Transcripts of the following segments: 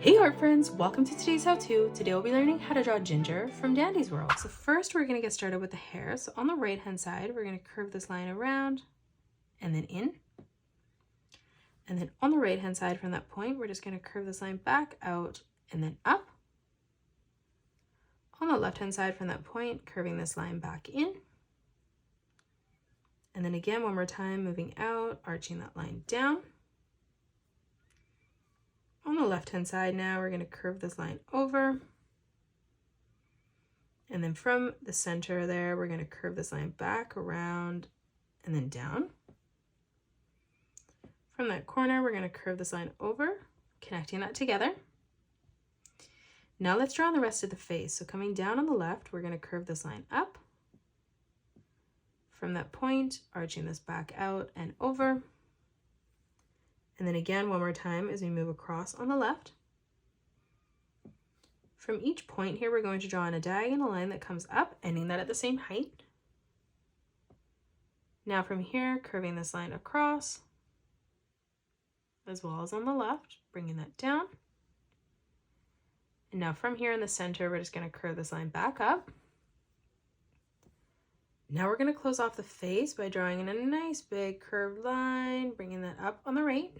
Hey art friends, welcome to today's how-to. Today we'll be learning how to draw Ginger from Dandy's World. So first we're going to get started with the hair. So on the right hand side, we're going to curve this line around and then in. And then on the right hand side from that point, we're just going to curve this line back out and then up. On the left hand side from that point, curving this line back in. And then again, one more time, moving out, arching that line down. On the left hand side now, we're going to curve this line over. And then from the center there, we're going to curve this line back around and then down. From that corner, we're going to curve this line over, connecting that together. Now let's draw on the rest of the face. So coming down on the left, we're going to curve this line up. From that point, arching this back out and over. And then again, one more time as we move across on the left. From each point here, we're going to draw in a diagonal line that comes up, ending that at the same height. Now from here, curving this line across, as well as on the left, bringing that down. And now from here in the center, we're just going to curve this line back up. Now we're going to close off the face by drawing in a nice big curved line, bringing that up on the right.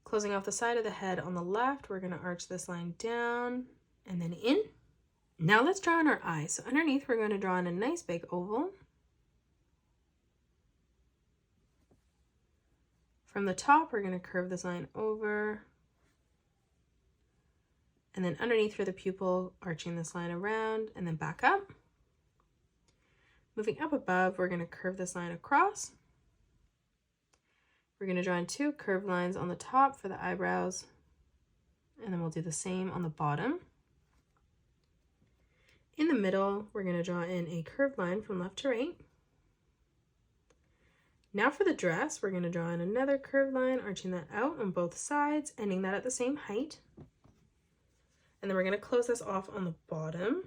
Closing off the side of the head on the left, we're going to arch this line down and then in. Now let's draw in our eyes. So underneath, we're going to draw in a nice big oval. From the top, we're going to curve this line over. And then underneath for the pupil, arching this line around and then back up. Moving up above, we're going to curve this line across. We're going to draw in two curved lines on the top for the eyebrows, and then we'll do the same on the bottom. In the middle, we're going to draw in a curved line from left to right. Now for the dress, we're going to draw in another curved line, arching that out on both sides, ending that at the same height. And then we're going to close this off on the bottom.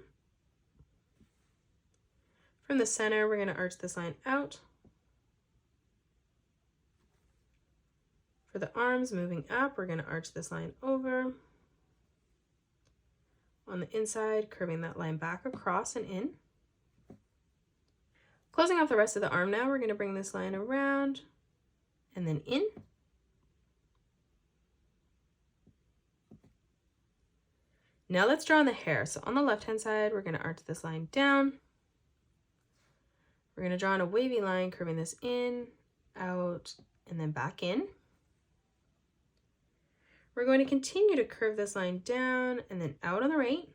From the center, we're going to arch this line out. For the arms, moving up, we're going to arch this line over. On the inside, curving that line back across and in. Closing off the rest of the arm now, we're going to bring this line around and then in. Now let's draw on the hair. So on the left-hand side, we're going to arch this line down. We're going to draw in a wavy line, curving this in, out, and then back in. We're going to continue to curve this line down and then out on the right.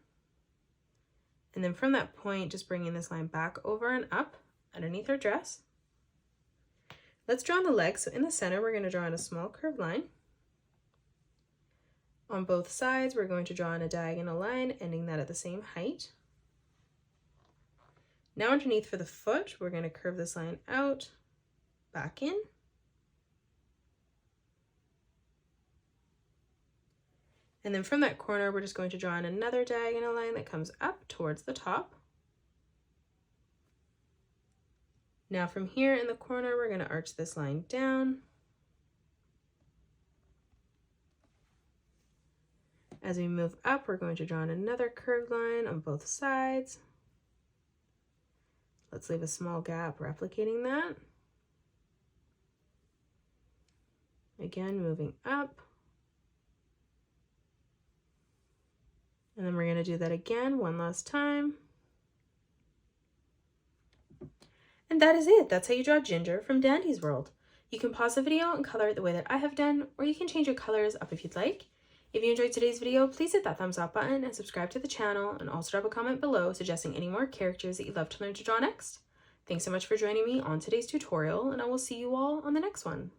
And then from that point, just bringing this line back over and up underneath our dress. Let's draw on the legs. So in the center, we're going to draw in a small curved line. On both sides, we're going to draw in a diagonal line, ending that at the same height. Now underneath for the foot, we're going to curve this line out, back in. And then from that corner, we're just going to draw in another diagonal line that comes up towards the top. Now from here in the corner, we're going to arch this line down. As we move up, we're going to draw in another curved line on both sides. Let's leave a small gap replicating that. Again, moving up. And then we're going to do that again one last time. And that is it. That's how you draw Ginger from Dandy's World. You can pause the video and color it the way that I have done, or you can change your colors up if you'd like. If you enjoyed today's video, please hit that thumbs up button and subscribe to the channel, and also drop a comment below suggesting any more characters that you'd love to learn to draw next. Thanks so much for joining me on today's tutorial, and I will see you all on the next one.